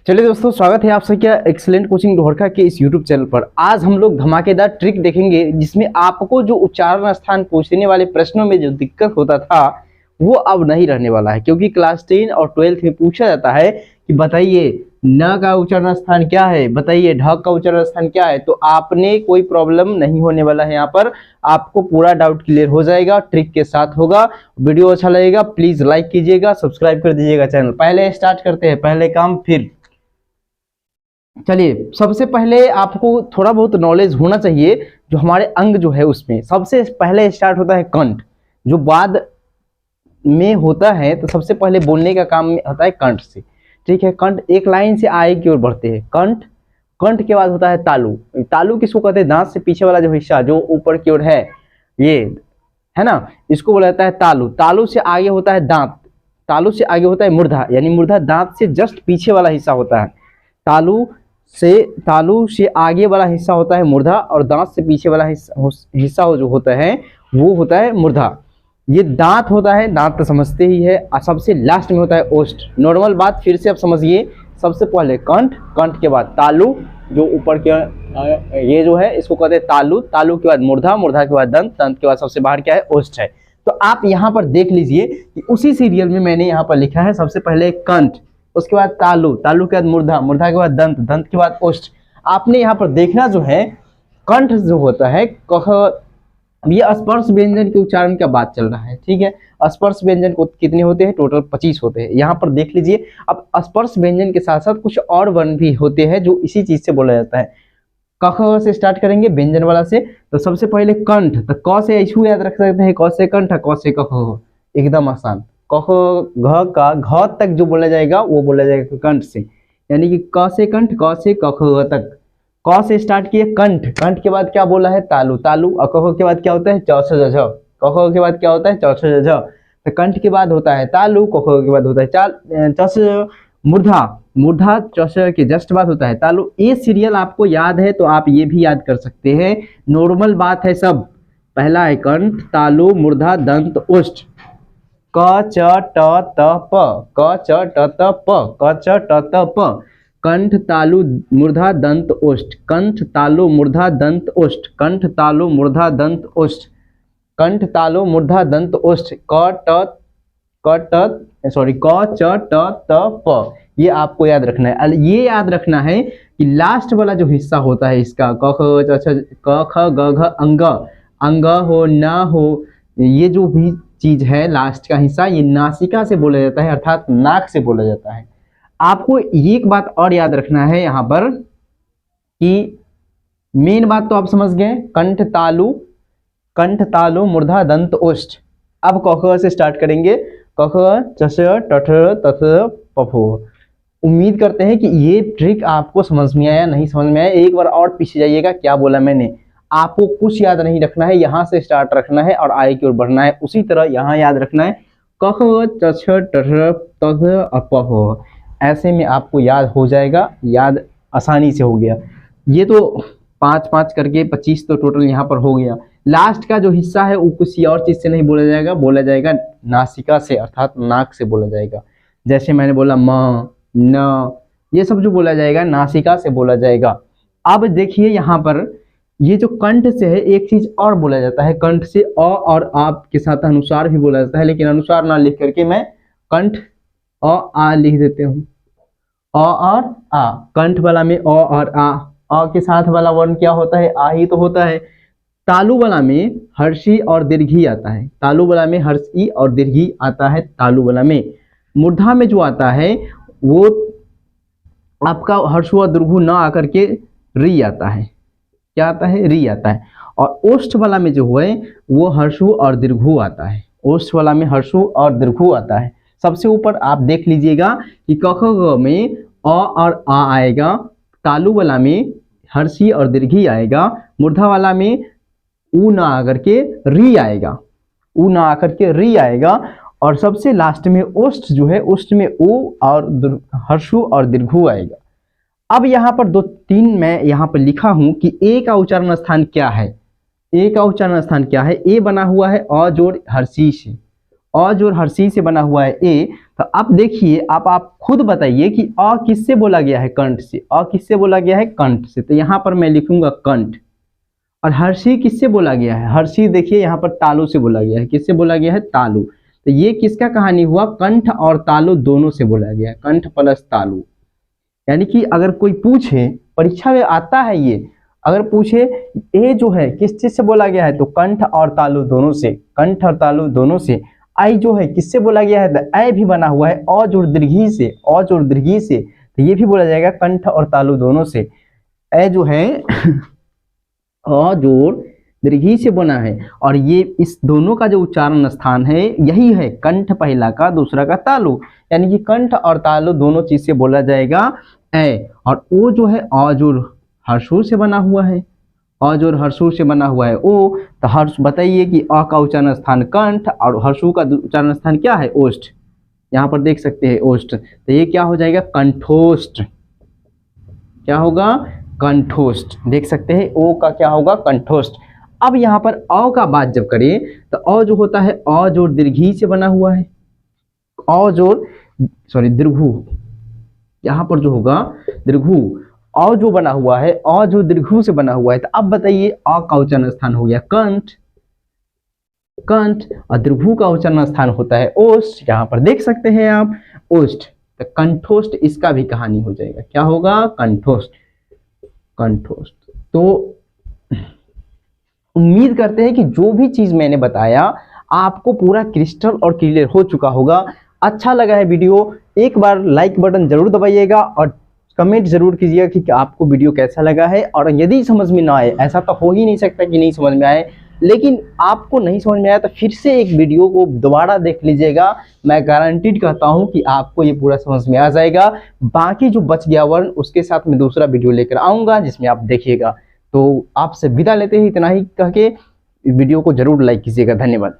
चलिए दोस्तों, स्वागत है आप सबका एक्सीलेंट कोचिंग ढोरका के इस यूट्यूब चैनल पर। आज हम लोग धमाकेदार ट्रिक देखेंगे जिसमें आपको जो उच्चारण स्थान पूछने वाले प्रश्नों में जो दिक्कत होता था वो अब नहीं रहने वाला है, क्योंकि क्लास 10 और 12 में पूछा जाता है कि बताइए न का उच्चारण स्थान क्या है, बताइए ढ का उच्चारण स्थान क्या है। तो आपने कोई प्रॉब्लम नहीं होने वाला है, यहाँ पर आपको पूरा डाउट क्लियर हो जाएगा, ट्रिक के साथ होगा। वीडियो अच्छा लगेगा प्लीज लाइक कीजिएगा, सब्सक्राइब कर दीजिएगा चैनल। पहले स्टार्ट करते हैं, पहले काम फिर। चलिए, सबसे पहले आपको थोड़ा बहुत नॉलेज होना चाहिए जो हमारे अंग जो है उसमें सबसे पहले स्टार्ट होता है कंठ, जो बाद में होता है। तो सबसे पहले बोलने का काम होता है कंठ से, ठीक है। कंठ एक लाइन से आगे की ओर बढ़ते हैं। कंठ, कंठ के बाद होता है तालु। तालु किसको कहते हैं? दांत से पीछे वाला जो हिस्सा जो ऊपर की ओर है, ये है ना, इसको बोला जाता है तालु। तालु से आगे होता है दांत, तालु से आगे होता है मूर्धा, यानी मूर्धा दांत से जस्ट पीछे वाला हिस्सा होता है। तालु से आगे वाला हिस्सा होता है मूर्धा, और दांत से पीछे वाला हिस्सा जो होता है वो होता है मूर्धा। ये दांत होता है, दांत तो समझते ही है। सबसे लास्ट में होता है ओष्ठ। नॉर्मल बात फिर से आप समझिए, सबसे पहले कंठ, कंठ के बाद तालु, जो ऊपर के ये जो है इसको कहते हैं तालु। तालु के बाद मूर्धा, मूर्धा के बाद दंत, दंत के बाद सबसे बाहर क्या है? ओष्ठ है। तो आप यहाँ पर देख लीजिए कि उसी सीरियल में मैंने यहाँ पर लिखा है सबसे पहले कंठ, उसके बाद तालु, तालु के बाद मूर्धा, मूर्धा के बाद दंत, दंत के बाद ओष्ठ। आपने यहाँ पर देखना जो है कंठ जो होता है कह, ये स्पर्श व्यंजन के उच्चारण का बात चल रहा है, ठीक है। स्पर्श व्यंजन को कितने होते हैं? टोटल 25 होते हैं। यहाँ पर देख लीजिए, अब स्पर्श व्यंजन के साथ साथ कुछ और वर्ण भी होते हैं जो इसी चीज से बोला जाता है। क से स्टार्ट करेंगे व्यंजन वाला से। तो सबसे पहले कंठ, तो क से ऐसे याद रख सकते हैं, क से कंठ, क से क, एकदम आसान। क घ का घ तक जो बोला जाएगा वो बोला जाएगा कंठ से, यानी कि क से कंठ, क से क तक। क से स्टार्ट किए कंठ, कंठ के बाद क्या बोला है? तालु, तालु। क के बाद क्या होता है? च छ झ, क के बाद क्या होता है? च छ झ। तो कंठ के बाद होता है तालु, क के बाद होता है च छ मूर्धा, मूर्धा च छ के जस्ट बाद होता है तालु। ये सीरियल आपको याद है तो आप ये भी याद कर सकते हैं, नॉर्मल बात है सब। पहला है कंठ, तालु, मूर्धा, दंत, ओष्ठ। क च ट त प, क च ट त प, क च ट त प। कंठ, तालु, मूर्धा, दंत, ओष्ठ। कंठ, तालु, मूर्धा, दंत, ओष्ठ। कंठ, तालु, मूर्धा, दंत, ओष्ठ। कंठ, तालु, मूर्धा, दंत, ओष्ठ। क च ट त प। ये आपको याद रखना है। ये याद रखना है कि लास्ट वाला जो हिस्सा होता है इसका, क ख ग घ अंग, अंग हो न हो, ये जो भी चीज है लास्ट का हिस्सा, ये नासिका से बोला जाता है, अर्थात नाक से बोला जाता है। आपको एक बात और याद रखना है यहाँ पर कि मेन बात तो आप समझ गए, कंठ तालु, कंठ तालु, मूर्धा, दंत, ओष्ठ। अब क से स्टार्ट करेंगे, क च ट त प। उम्मीद करते हैं कि ये ट्रिक आपको समझ में आया। नहीं समझ में आया एक बार और पीछे जाइएगा, क्या बोला मैंने। आपको कुछ याद नहीं रखना है, यहाँ से स्टार्ट रखना है और आगे की ओर बढ़ना है। उसी तरह यहाँ याद रखना है क च ट प। ऐसे में आपको याद हो जाएगा, याद आसानी से हो गया। ये तो 5-5 करके 25 तो टोटल यहाँ पर हो गया। लास्ट का जो हिस्सा है वो किसी और चीज से नहीं बोला जाएगा, बोला जाएगा नासिका से, अर्थात नाक से बोला जाएगा। जैसे मैंने बोला म, न, ये सब जो बोला जाएगा नासिका से बोला जाएगा। अब देखिए यहाँ पर ये जो कंठ से है, एक चीज और बोला जाता है, कंठ से अ और आप के साथ अनुसार भी बोला जाता है, लेकिन अनुसार ना लिख करके मैं कंठ अ आ लिख देते हूँ। अ और आ, कंठ वाला में अ और आ, अ के साथ वाला वर्ण क्या होता है? आ ही तो होता है। तालु वाला में हर्षी और दीर्घी आता है, तालु वाला में हर्षी और दीर्घी आता है। तालु वाला में मूर्धा में जो आता है वो आपका हर्षु और दीर्घु न आकर के री आता है। क्या आता है? री आता है। और ओष्ठ वाला में जो है वो हर्षु और दीर्घु आता है। ओष्ठ वाला में हर्षु और दीर्घु आता है। सबसे ऊपर आप देख लीजिएगा कि क ख ग में अ और आ आएगा, तालु वाला में हर्षी और दीर्घी आएगा, मूर्धा वाला में ऊ ना आकर के री आएगा, ऊ ना आकर के री आएगा, और सबसे लास्ट में ओष्ठ जो है, ओष्ठ में ऊ और हर्षु और दीर्घु आएगा। अब यहाँ पर 2-3 मैं यहाँ पर लिखा हूं कि ए का उच्चारण स्थान क्या है। ए का उच्चारण स्थान क्या है? ए बना हुआ है अ जोड़ हर्षी से, अ जोड़ हर्षी से बना हुआ है ए, तो अब देखिए आप खुद बताइए कि अ किससे बोला गया है, कंठ से। अ किससे बोला गया है, कंठ से। तो यहाँ पर मैं लिखूंगा कंठ। और हर्षी किससे बोला गया है, हर्षी देखिए यहाँ पर तालु से बोला गया है। किससे बोला गया है, तालु। तो ये किसका कहानी हुआ, कंठ और तालु दोनों से बोला गया है, कंठ प्लस तालु। यानी कि अगर कोई पूछे, परीक्षा में आता है ये, अगर पूछे ए जो है किस चीज से बोला गया है, तो कंठ और तालु दोनों से, कंठ और तालु दोनों से। आई जो है किससे बोला गया है, तो ऐ भी बना हुआ है अ जोड़ दीर्घी से, अ जोड़ दीर्घी से, तो ये भी बोला जाएगा कंठ और तालु दोनों से। ऐ जो है अ जोड़ दीर्घी से बना है, और ये इस दोनों का जो उच्चारण स्थान है यही है, कंठ पहला का, दूसरा का तालु। यानी कि कंठ और तालु दोनों चीज से बोला जाएगा ऐ। और ओ जो है अ जोड़ हर्षु से बना हुआ है, अ जोड़ हर्षु से बना हुआ है ओ। तो हर्ष बताइए कि अ का उच्चारण स्थान कंठ और हर्षु का उच्चारण स्थान क्या है, ओष्ठ। यहाँ पर देख सकते हैं ओष्ठ। तो ये क्या हो जाएगा, कंठोष्ठ। क्या होगा, कंठोष्ठ। देख सकते हैं ओ का क्या होगा, कंठोष्ठ। अब यहाँ पर अ का बात जब करें तो अ जो होता है अ जोड़ दीर्घी से बना हुआ है, अ जोड़ दीर्घु, यहाँ पर जो होगा दीर्घु, अ जो बना हुआ है अ जो दीर्घु से बना हुआ है। तो अब बताइए अ का उच्चारण स्थान हो गया कंठ, कंठ, और दीर्घु का उच्चारण स्थान होता है ओष्ठ। यहाँ पर देख सकते हैं आप ओष्ठ। तो कंठोष्ठ इसका भी कहानी हो जाएगा, क्या होगा, कंठोष्ठ, कंठोष्ठ। तो उम्मीद करते हैं कि जो भी चीज मैंने बताया आपको पूरा क्रिस्टल और क्लियर हो चुका होगा। अच्छा लगा है वीडियो, एक बार लाइक बटन जरूर दबाइएगा और कमेंट जरूर कीजिएगा कि आपको वीडियो कैसा लगा है। और यदि समझ में ना आए, ऐसा तो हो ही नहीं सकता कि नहीं समझ में आए, लेकिन आपको नहीं समझ में आया तो फिर से एक वीडियो को दोबारा देख लीजिएगा। मैं गारंटीड कहता हूं कि आपको ये पूरा समझ में आ जाएगा। बाकी जो बच गया वर्ण उसके साथ मैं दूसरा वीडियो लेकर आऊंगा जिसमें आप देखिएगा। तो आपसे विदा लेते ही इतना ही कह के वीडियो को जरूर लाइक कीजिएगा। धन्यवाद।